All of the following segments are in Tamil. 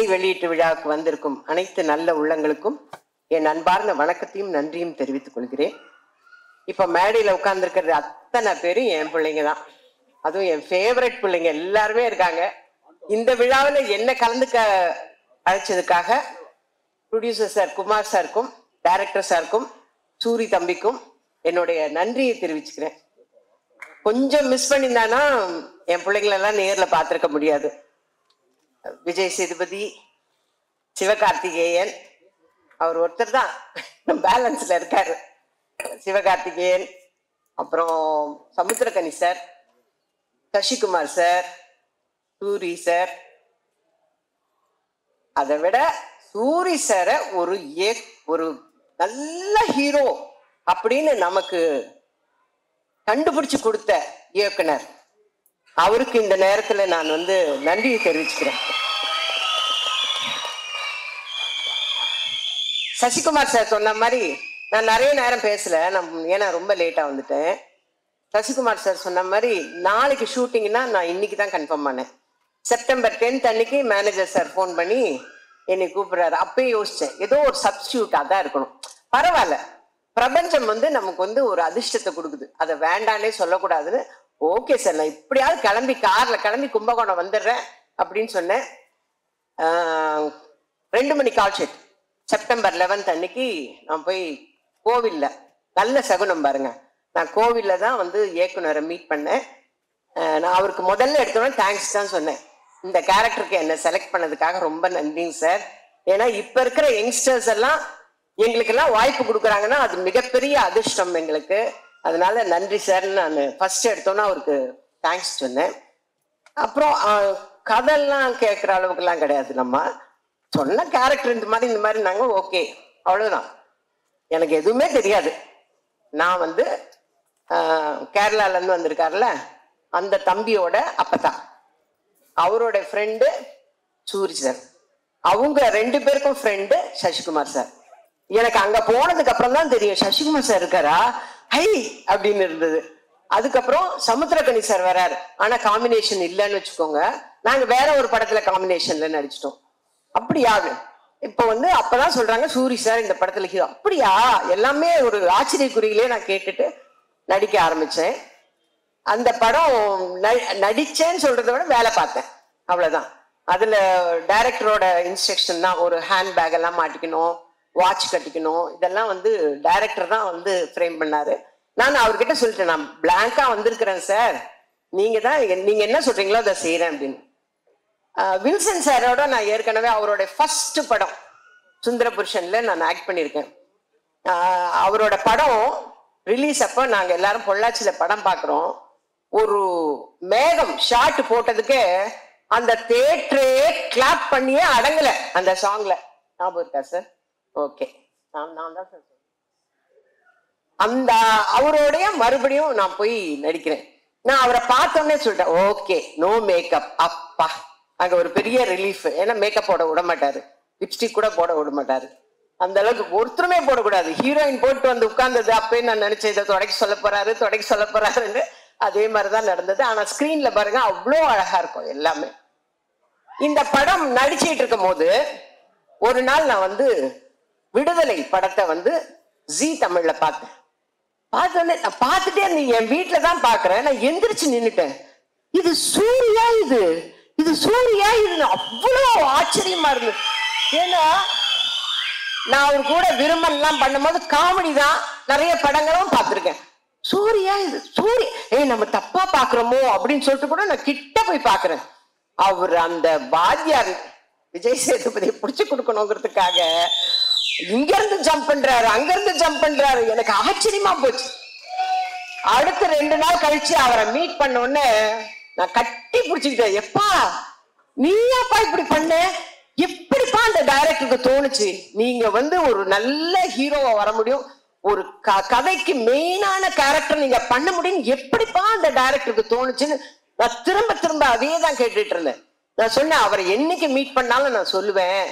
இசை வெளியீட்டு விழாவுக்கு வந்திருக்கும் அனைத்து நல்ல உள்ளங்களுக்கும் என் அன்பார்ந்த வணக்கத்தையும் நன்றியும் தெரிவித்துக் கொள்கிறேன். இப்ப மேடையில உட்கார்ந்துருக்கிறது அத்தனை பேரும் என் பிள்ளைங்க தான். அதுவும் என் ஃபேவரட் பிள்ளைங்க எல்லாருமே இருக்காங்க. இந்த விழாவில் என்ன கலந்துக்க அழைச்சதுக்காக ப்ரொடியூசர் சார் குமார் சாருக்கும் டைரக்டர் சாருக்கும் சூரி தம்பிக்கும் என்னுடைய நன்றியை தெரிவிச்சுக்கிறேன். கொஞ்சம் மிஸ் பண்ணியிருந்தானா என் பிள்ளைங்களெல்லாம் நேரில் பார்த்துருக்க முடியாது. விஜய் சேதுபதி, சிவகார்த்திகேயன், அவர் ஒருத்தர் தான் பேலன்ஸ்ல இருக்காரு. சிவகார்த்திகேயன், அப்புறம் Samuthirakani sir, Sasikumar sir, Soori sir. அதை விட சூரி சாரை ஒரு நல்ல ஹீரோ அப்படின்னு நமக்கு கண்டுபிடிச்சு கொடுத்த இயக்குனர், அவருக்கு இந்த நேரத்துல நான் நன்றியை தெரிவிச்சுக்கிறேன். சசிகுமார் சார் சொன்ன மாதிரி நான் நிறைய நேரம் பேசல, ஏன்னா ரொம்ப லேட்டா வந்துட்டேன். சசிகுமார் சார் சொன்ன மாதிரி நாளைக்கு ஷூட்டிங்னா நான் இன்னைக்கு தான் கன்ஃபார்ம் பண்ணேன். செப்டம்பர் 10 அன்னைக்கு மேனேஜர் சார் ஃபோன் பண்ணி என்னை கூப்பிடுறாரு. அப்பயே யோசிச்சேன், ஏதோ ஒரு சப்ஸ்டியூட்டா தான் இருக்கணும். பரவாயில்ல, பிரபஞ்சம் நமக்கு ஒரு அதிர்ஷ்டத்தை கொடுக்குது, அதை வேண்டானே சொல்லக்கூடாதுன்னு. ஓகே சார், நான் இப்படியாவது கார்ல கிளம்பி கும்பகோணம் வந்துடுறேன் அப்படின்னு சொன்னேன். 2 மணி கால் ஷீட். செப்டம்பர் 11 அன்னைக்கு நான் போய் கோவில்ல, நல்ல சகுனம் பாருங்க, நான் கோவில்ல தான் இயக்குனரை மீட் பண்ணேன். நான் அவருக்கு முதல்ல எடுத்தோன்னே தேங்க்ஸ் தான் சொன்னேன். இந்த கேரக்டருக்கு என்னை செலக்ட் பண்ணதுக்காக ரொம்ப நன்றிங்க சார். ஏன்னா இப்ப இருக்கிற யங்ஸ்டர்ஸ் எல்லாம் எங்களுக்கெல்லாம் வாய்ப்பு கொடுக்குறாங்கன்னா அது மிகப்பெரிய அதிர்ஷ்டம் எங்களுக்கு. அதனால நன்றி சார்ன்னு நான் ஃபர்ஸ்ட் எடுத்தோன்னா அவருக்கு தேங்க்ஸ் சொன்னேன். அப்புறம் கதையெல்லாம் கேட்குற அளவுக்குலாம் கிடையாது, நம்ம சொன்ன கேரக்டர் இந்த மாதிரி நாங்கள் ஓகே, அவ்வளோதான். எனக்கு எதுவுமே தெரியாது. நான் கேரளாலேருந்து வந்திருக்காருல அந்த தம்பியோட அப்பதான், அவரோட ஃப்ரெண்டு சூரி சார், அவங்க 2 பேருக்கும் ஃப்ரெண்டு சசிகுமார் சார். எனக்கு அங்க போனதுக்கு அப்புறம் தான் தெரியும் சசிகுமார் சார் இருக்காரா, ஹை அப்படின்னு இருந்தது. அதுக்கப்புறம் சமுத்திரகனி சார் வராரு, ஆனா காம்பினேஷன் இல்லைன்னு வச்சுக்கோங்க. நாங்க வேற ஒரு படத்துல காம்பினேஷன்ல நடிச்சிட்டோம். அப்படியா? இப்ப அப்பதான் சொல்றாங்க சூரி சார் இந்த படத்துல ஹீரோ. அப்படியா? எல்லாமே ஒரு ஆச்சரியக்குறியிலே நான் கேட்டுட்டு நடிக்க ஆரம்பிச்சேன். அந்த படம் நடிச்சேன்னு சொல்றதை விட வேலை பார்த்தேன், அவ்வளவுதான். அதுல டைரக்டரோட இன்ஸ்ட்ரக்ஷன் தான், ஒரு ஹேண்ட் பேக் எல்லாம் மாட்டிக்கணும், வாட்ச் கட்டிக்கணும், இதெல்லாம் டைரக்டர் தான் ஃப்ரேம் பண்ணாரு. நான் அவர்கிட்ட சொல்லிட்டேன், நான் பிளாங்கா வந்திருக்கிறேன் சார், நீங்க என்ன சொல்றீங்களோ அதை செய்யறேன் அப்படின்னு. வில்சன் சாரோட நான் ஏற்கனவே அவரோட ஃபர்ஸ்ட் படம் சுந்தர புருஷன்ல நான் ஆக்ட் பண்ணியிருக்கேன். அவரோட படம் ரிலீஸ் அப்போ நாங்க எல்லாரும் பொள்ளாச்சியில படம் பார்க்குறோம். ஒரு மேகம் ஷாட் போட்டதுக்கு அந்த தியேட்டரே கிளாப் பண்ணியே அடங்கல அந்த சாங்ல. ஞாபகம் இருக்கா சார்? ஓகே, நான் தான் சார் அந்த அவரோடைய மறுபடியும் நான் போய் நடிக்கிறேன். நான் அவரை பார்த்தோன்னே சொல்லிட்டேன், ஓகே, நோ மேக்கப். அப்பா, அங்க ஒரு பெரிய ரிலீஃப். ஏன்னா மேக்கப் போட விட மாட்டாரு, லிப்ஸ்டிக் கூட போட விட மாட்டாரு. அந்த அளவுக்கு ஒருத்தருமே போடக்கூடாது. ஹீரோயின் போட்டு உட்கார்ந்தது அப்பயே நான் நினைச்சேன், இதை தொடக்க சொல்ல போறாருன்னு. அதே மாதிரிதான் நடந்தது. ஆனா ஸ்கிரீன்ல பாருங்க, அவ்வளோ அழகா இருக்கும் எல்லாமே. இந்த படம் நடிச்சிட்டு இருக்கும் போது ஒரு நாள் நான் விடுதலை படத்தை ஜி தமிழ்ல பார்த்தேன். பார்த்தோன்னே நான் பார்த்துட்டே இருந்தேன், என் வீட்டுல தான் பாக்குறேன். நான் எந்திரிச்சு நின்னுட்டேன், இது சூர்யா, இது சூர்யா, இது அவ்வளோ ஆச்சரியமா இருந்தது. ஏன்னா நான் அவர் கூட விரும்பல் எல்லாம் பண்ணும்போது காமெடி தான், நிறைய படங்களும் பார்த்திருக்கேன். சூர்யா, இது சூரிய, நம்ம தப்பா பாக்குறோமோ அப்படின்னு சொல்லிட்டு கூட நான் கிட்ட போய் பாக்குறேன். அவர் அந்த வாத்தியார் விஜய் சேதுபதியை பிடிச்சு கொடுக்கணுங்கிறதுக்காக இங்க இருந்து ஜம்ப் பண்றாரு, அங்க இருந்து ஜம்ப் பண்றாரு. எனக்கு ஆச்சரியமா போச்சு. அடுத்த 2 நாள் கழிச்சு அவரை மீட் பண்ண உடனே நான் கட்டி பிடிச்சுக்கிட்டேன். எப்பா நீயாப்பா இப்படி பண்ண, எப்படிப்பா அந்த டைரக்டருக்கு தோணுச்சு? நீங்க ஒரு நல்ல ஹீரோவா வர முடியும், ஒரு கதைக்கு மெயினான கேரக்டர் நீங்க பண்ண முடியும், எப்படிப்பா அந்த டைரக்டருக்கு தோணுச்சுன்னு நான் திரும்ப அதே தான் கேட்டுட்டு இருந்தேன். நான் சொன்னேன், அவரை என்னைக்கு மீட் பண்ணாலும் நான் சொல்லுவேன்,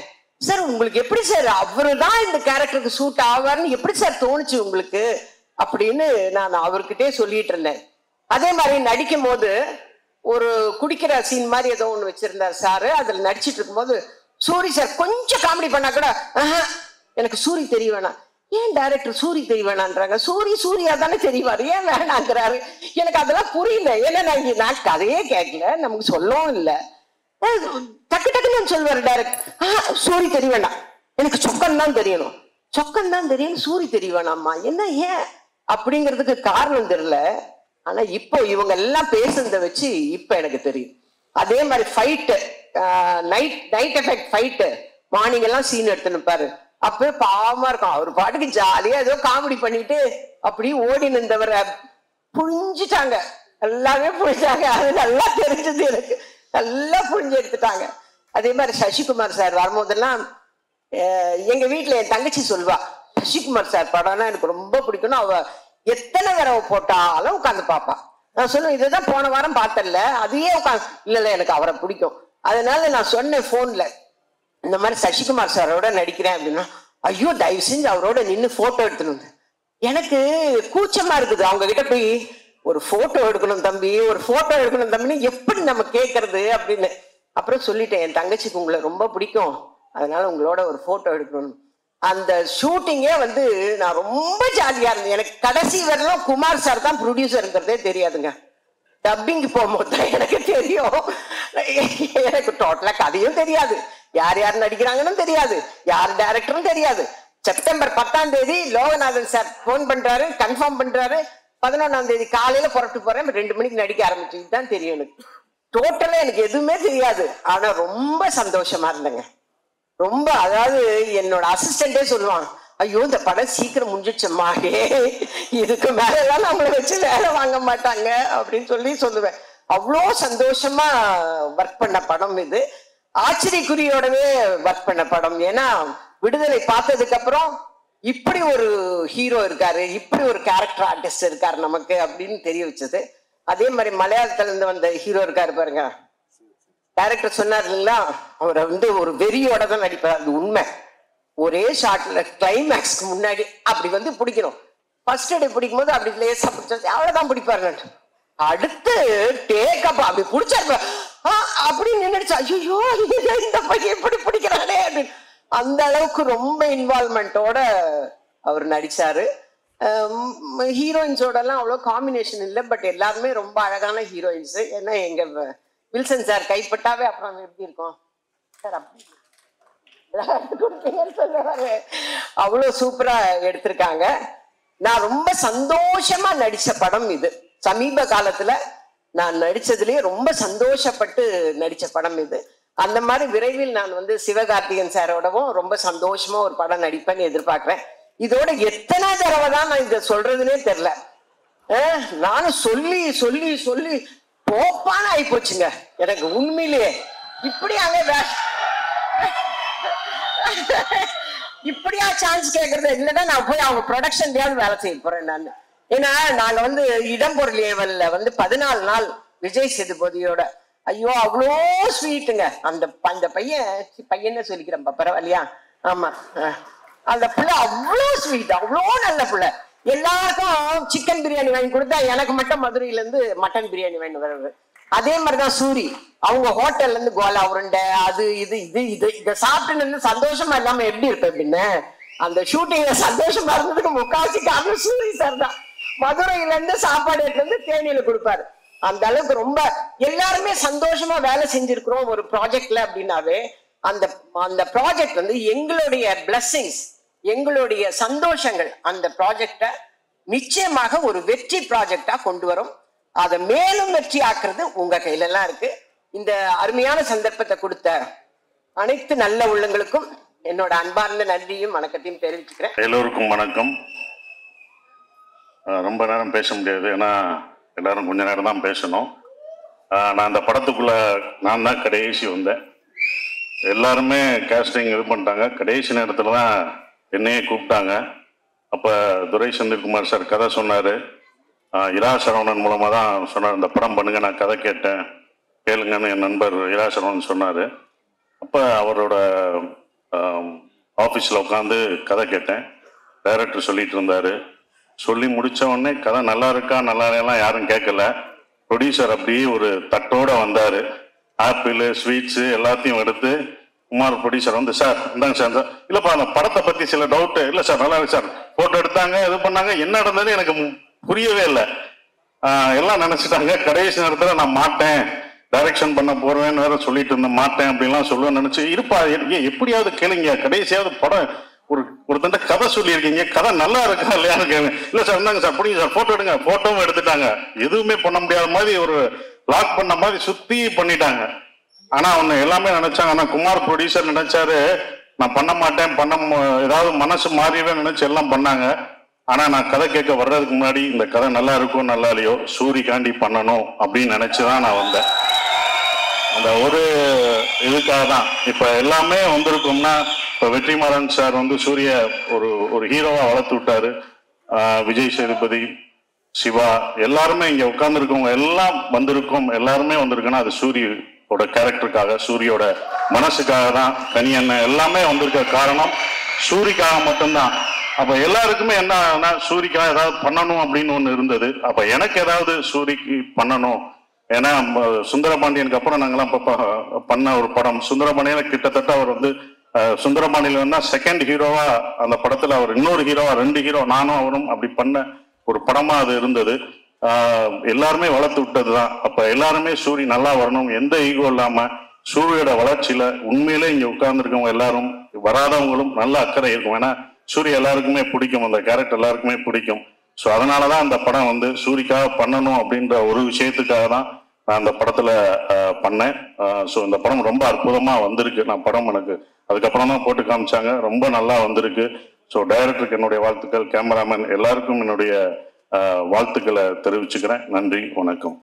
சார் உங்களுக்கு எப்படி சார் அவரு தான் இந்த கேரக்டருக்கு சூட் ஆவார்னு எப்படி சார் தோணுச்சு உங்களுக்கு அப்படின்னு நான் அவர்கிட்டே சொல்லிட்டு இருந்தேன். அதே மாதிரி நடிக்கும் போது ஒரு குடிக்கிற சீன் மாதிரி ஏதோ ஒண்ணு வச்சிருந்தார் சாரு. அதுல நடிச்சிட்டு இருக்கும்போது சூரி சார் கொஞ்சம் காமெடி பண்ணா கூட எனக்கு சூரி தெரிய வேணாம். ஏன் டைரக்டர் சூரி தெரிய வேணான்றாங்க? சூரியா தானே தெரியவாரு, ஏன் வேணாங்கிறாரு? எனக்கு அதெல்லாம் புரியல. ஏன்னா நான் கதையே கேட்கல, நமக்கு சொல்லவும் இல்லை. டக்கு டக்குன்னு சொல்லுவாரு டைரக்டர், சூரி தெரிய வேண்டாம், எனக்கு சொக்கன் தான் தெரியணும், சொக்கன் தான் தெரியணும், சூரி தெரிய வேணாம்மா. என்ன ஏன் அப்படிங்கிறதுக்கு காரணம் தெரியல. ஆனா இப்போ இவங்க எல்லாம் பேசுறத வச்சு இப்ப எனக்கு தெரியும். அதே மாதிரி fight, night effect fight, morning எல்லாம் சீன் எடுத்து நிற்பாரு. அப்பவே பாவமா இருக்கும். அவர் பாட்டுக்கு ஜாலியா ஏதோ காமெடி பண்ணிட்டு அப்படி ஓடி நின்றவரை புழிஞ்சிட்டாங்க, எல்லாமே புழிஞ்சாங்க. அது நல்லா தெரிஞ்சது எனக்கு, நல்லா புழிஞ்சு எடுத்துட்டாங்க. அதே மாதிரி சசிகுமார் சார் வரும்போதெல்லாம் எங்க வீட்டுல என் தங்கச்சி சொல்வா, சசிகுமார் சார் படம்னா எனக்கு ரொம்ப பிடிக்கும்னு. அவ எத்தனை தடவை போட்டாலும் உட்காந்து பாப்பா. நான் சொல்லுவேன், இதுதான் போன வாரம் பார்த்தல, அதையே உட்காந்து. இல்ல எனக்கு அவரை பிடிக்கும். அதனால நான் சொன்னேன் போன்ல, இந்த மாதிரி சசிகுமார் சாரோட நடிக்கிறேன் அப்படின்னா, ஐயோ தயவு செஞ்சு அவரோட நின்று போட்டோ எடுத்துன்னு. எனக்கு கூச்சமா இருக்குது அவங்க கிட்ட போய் ஒரு போட்டோ எடுக்கணும் தம்பி, ஒரு போட்டோ எடுக்கணும் தம்பின்னு எப்படி நம்ம கேட்கறது அப்படின்னு. அப்புறம் சொல்லிட்டேன், என் தங்கச்சிக்கு உங்களை ரொம்ப பிடிக்கும், அதனால உங்களோட ஒரு போட்டோ எடுக்கணும். அந்த ஷூட்டிங்கே வந்து நான் ரொம்ப ஜாலியா இருந்தேன். எனக்கு கடைசி வரலாம் குமார் சார் தான் ப்ரொடியூசருங்கிறதே தெரியாதுங்க. டப்பிங் போகும்போது தான் எனக்கு தெரியும். எனக்கு டோட்டலா கதையும் தெரியாது, யார் யார் நடிக்கிறாங்கன்னு தெரியாது, யார் டைரக்டரும் தெரியாது. செப்டம்பர் 10ஆம் தேதி லோகநாதன் சார் போன் பண்றாரு, கன்ஃபார்ம் பண்றாரு. 11ஆம் தேதி காலையில புறப்பட்டு போறேன், 2 மணிக்கு நடிக்க ஆரம்பிச்சு தான் தெரியும் எனக்கு. டோட்டலா எனக்கு எதுவுமே தெரியாது. ஆனா ரொம்ப சந்தோஷமா இருந்தேங்க, ரொம்ப. அதாவது என்னோட அசிஸ்டண்டே சொல்லுவான், ஐயோ இந்த படம் சீக்கிரம் முடிஞ்சிடுச்சம்மா, இதுக்கு மேலதான் நம்மளை வச்சு வேலை வாங்க மாட்டாங்க அப்படின்னு சொல்லுவேன். அவ்வளோ சந்தோஷமா ஒர்க் பண்ண படம் இது. ஆச்சரியக்குறியோடவே ஒர்க் பண்ண படம். ஏன்னா விடுதலை பார்த்ததுக்கு அப்புறம் இப்படி ஒரு ஹீரோ இருக்காரு, இப்படி ஒரு கேரக்டர் ஆர்டிஸ்ட் இருக்காரு நமக்கு அப்படின்னு தெரிய வச்சது. அதே மாதிரி மலையாளத்துல இருந்து வந்த ஹீரோ இருக்காரு பாருங்க, டைரக்டர் சொன்னார் இல்லைங்களா, அவரை வந்து ஒரு வெறியோட தான் நடிப்பார். அது உண்மை. ஒரே ஷாட்ல கிளைமேக்ஸ்க்கு முன்னாடி அப்படி வந்து பிடிக்கணும். ஃபர்ஸ்ட் டே பிடிக்கும் போது அப்படி லேசா பிடிச்சது, அவ்வளவுதான் பிடிப்பாரு. அடுத்து டேக் அப் அப்படி பிடிச்சாரு, அப்படி நின்றுச்சு, ஐயோ இந்த பையன் எப்படி பிடிக்கிறானே அப்படின்னு. அந்த அளவுக்கு ரொம்ப இன்வால்மெண்டோட அவர் நடிச்சாரு. ஹீரோயின்ஸோட எல்லாம் அவ்வளோ காம்பினேஷன் இல்லை, பட் எல்லாருமே ரொம்ப அழகான ஹீரோயின்ஸ். ஏன்னா எங்க வில்சன் சார் கைப்பட்டாவே அப்புறம் எப்படி இருக்கும் சார், அப்படி அவ்வளோ சூப்பரா எடுத்திருக்காங்க. நான் ரொம்ப சந்தோஷமா நடிச்ச படம் இது. சமீப காலத்துல நான் நடிச்சதுலயே ரொம்ப சந்தோஷப்பட்டு நடிச்ச படம் இது. அந்த மாதிரி விரைவில் நான் வந்து சிவகார்த்திகேயன் சாரோடவும் ரொம்ப சந்தோஷமா ஒரு படம் நடிப்பேன்னு எதிர்பார்க்கிறேன். இதோட எத்தனை தடவை தான் நான் இதை சொல்றதுன்னே தெரியல. நானும் சொல்லி சொல்லி சொல்லி போப்பான ஆகி போச்சுங்க எனக்கு உண்மையிலேயே. இப்படியா சான்ஸ் கேட்கறது? இல்லைன்னா நான் போய் அவங்க ப்ரொடக்ஷன்லயாவது வேலை செய்ய போறேன் நான். ஏன்னா நாங்க வந்து இடம்பொருள் ஏவல்ல வந்து 14 நாள் விஜய் சேதுபதியோட, ஐயோ அவ்வளோ ஸ்வீட்டுங்க. அந்த பையனை சொல்லிக்கிறேன் பரவாயில்லையா? ஆமா, அந்த பிள்ளை அவ்வளோ ஸ்வீட், அவ்வளோ நல்ல பிள்ளை. எல்லாருக்கும் சிக்கன் பிரியாணி வாங்கி கொடுத்தா எனக்கு மட்டும் மதுரையில இருந்து மட்டன் பிரியாணி வாங்கி வர்றது. அதே மாதிரிதான் சூரி, அவங்க ஹோட்டல்ல இருந்து கோலா உருண்டை, அது இதை சாப்பிட்டு சந்தோஷமா இல்லாம எப்படி இருப்பேன் அப்படின்னு. அந்த ஷூட்டிங்ல சந்தோஷமா இருந்ததுக்கு முக்காவாசி காரணம் சூரி சார் தான். மதுரையில இருந்து சாப்பாடு எடுத்து வந்து தேனியில கொடுப்பாரு. அந்த அளவுக்கு ரொம்ப எல்லாருமே சந்தோஷமா வேலை செஞ்சிருக்கிறோம் ஒரு ப்ராஜெக்ட்ல அப்படின்னாவே அந்த ப்ராஜெக்ட் வந்து எங்களுடைய பிளெஸிங்ஸ், எங்களுடைய சந்தோஷங்கள் அந்த ப்ராஜெக்ட நிச்சயமாக ஒரு வெற்றி ப்ராஜெக்டா கொண்டு வரும். அதை மேலும் வெற்றி ஆக்குறது உங்க கையில எல்லாம் இருக்கு. இந்த அருமையான சந்தர்ப்பத்தை கொடுத்த அனைத்து நல்ல உள்ளங்களுக்கும் என்னோட அன்பார்ந்த நன்றியும் வணக்கத்தையும் தெரிவிச்சுக்கிறேன். எல்லோருக்கும் வணக்கம். ரொம்ப நேரம் பேச முடியாது, ஏன்னா எல்லாரும் கொஞ்ச நேரம் தான் பேசணும். நான் அந்த படத்துக்குள்ள நான் தான் கடைசி வந்தேன். எல்லாருமே கேஸ்டிங் இது பண்ணிட்டாங்க. கடைசி நேரத்தில் தான் என்னையே கூப்பிட்டாங்க. அப்போ துரை செந்தில்குமார் சார் கதை சொன்னார். இரா சரவணன் மூலமாக தான் சொன்னார், இந்த படம் பண்ணுங்க, நான் கதை கேட்டேன் கேளுங்கன்னு என் நண்பர் இரா சரவணன் சொன்னார். அப்போ அவரோட ஆஃபீஸில் உட்காந்து கதை கேட்டேன். டைரக்டர் சொல்லிட்டு இருந்தார். சொல்லி முடித்த உடனே கதை நல்லா இருக்கா நல்லா இல்லையெல்லாம் யாரும் கேட்கல. ப்ரொடியூசர் அப்படியே ஒரு தட்டோடு வந்தார். ஆப்பிள் ஸ்வீட்ஸு எல்லாத்தையும் எடுத்து குமார் ப்ரொடியூசர் வந்து, சார் இந்தாங்க சார், இல்லப்பா அந்த படத்தை பத்தி சில டவுட்டு, இல்லை சார் நல்லா இருக்கு சார், போட்டோ எடுத்தாங்க இது பண்ணாங்க, என்ன நடந்ததுன்னு எனக்கு புரியவே இல்லை. எல்லாம் நினைச்சிட்டாங்க கடைசி நேரத்தில் நான் மாட்டேன், டைரக்ஷன் பண்ண போறேன்னு வேற சொல்லிட்டு இருந்தேன், மாட்டேன் அப்படின்லாம் சொல்லுவேன் நினைச்சு, இருப்பா எப்படியாவது கேளுங்க, கடைசியாவது படம் ஒருத்தண்ட கதை சொல்லியிருக்கீங்க, கதை நல்லா இருக்கா இல்லையான்னு கேளுங்க. இல்லை சார் இந்தாங்க சார் பிடிங்க சார், போட்டோ எடுங்க, போட்டோவும் எடுத்துட்டாங்க, எதுவுமே பண்ண முடியாத மாதிரி ஒரு லாக் பண்ண மாதிரி சுத்தி பண்ணிட்டாங்க. ஆனா ஒண்ணு எல்லாமே நினைச்சாங்க, ஆனா குமார் ப்ரொடியூசர் நினைச்சாரு நான் பண்ண மாட்டேன், ஏதாவது மனசு மாறிவே நினைச்சு எல்லாம் பண்ணாங்க. ஆனா நான் கதை கேட்க வர்றதுக்கு முன்னாடி இந்த கதை நல்லா இருக்கும் நல்லா இல்லையோ சூரிக்காண்டி பண்ணணும் அப்படின்னு நினைச்சுதான் நான் வந்தேன். அந்த ஒரு இதுக்காக தான் இப்ப எல்லாமே வந்திருக்கோம்னா, இப்ப வெற்றிமாறன் சார் வந்து சூரிய ஒரு ஹீரோவா வளர்த்து விட்டாரு. விஜய் சேதுபதி, சிவா எல்லாருமே இங்க உட்கார்ந்துருக்கவங்க எல்லாம் வந்திருக்கோம், எல்லாருமே வந்திருக்குன்னா அது சூரியோட கேரக்டருக்காக, சூரியோட மனசுக்காக தான். கனி அண்ணன் எல்லாமே வந்திருக்க காரணம் சூரிக்காக மட்டும்தான். அப்ப எல்லாருக்குமே என்ன சூரிக்காக ஏதாவது பண்ணணும் அப்படின்னு ஒண்ணு இருந்தது. அப்ப எனக்கு ஏதாவது சூரிக்கு பண்ணணும். ஏன்னா சுந்தரபாண்டியனுக்கு அப்புறம் நாங்கெல்லாம் பண்ண ஒரு படம் சுந்தரபாண்டியன, கிட்டத்தட்ட அவர் வந்து சுந்தரபாண்டியில செகண்ட் ஹீரோவா அந்த படத்துல அவர் இன்னொரு ஹீரோவா 2 ஹீரோ நானும் அவரும் அப்படி பண்ண ஒரு படமா அது இருந்தது. எல்லாருமே வளர்த்து விட்டதுதான். அப்ப எல்லாருமே சூரி நல்லா வரணும், எந்த ஈகோ இல்லாம சூரியோட வளர்ச்சியில உண்மையிலே இங்க உட்கார்ந்து இருக்கவங்க எல்லாரும் வராதவங்களும் நல்ல அக்கறை இருக்கும். ஏன்னா சூரிய எல்லாருக்குமே பிடிக்கும், அந்த கேரக்டர் எல்லாருக்குமே பிடிக்கும். ஸோ அதனாலதான் அந்த படம் வந்து சூரிக்காக பண்ணணும் அப்படின்ற ஒரு விஷயத்துக்காக தான் நான் அந்த படத்துல பண்ணேன். ஸோ இந்த படம் ரொம்ப அற்புதமா வந்திருக்கு. நான் படம் எனக்கு அதுக்கப்புறம் தான் போட்டு காமிச்சாங்க, ரொம்ப நல்லா வந்திருக்கு. ஸோ டைரக்டருக்கு என்னுடைய வாழ்த்துக்கள், கேமராமேன் எல்லாருக்கும் என்னுடைய வாழ்த்துக்களை தெரிவிச்சுக்கிறேன். நன்றி, வணக்கம்.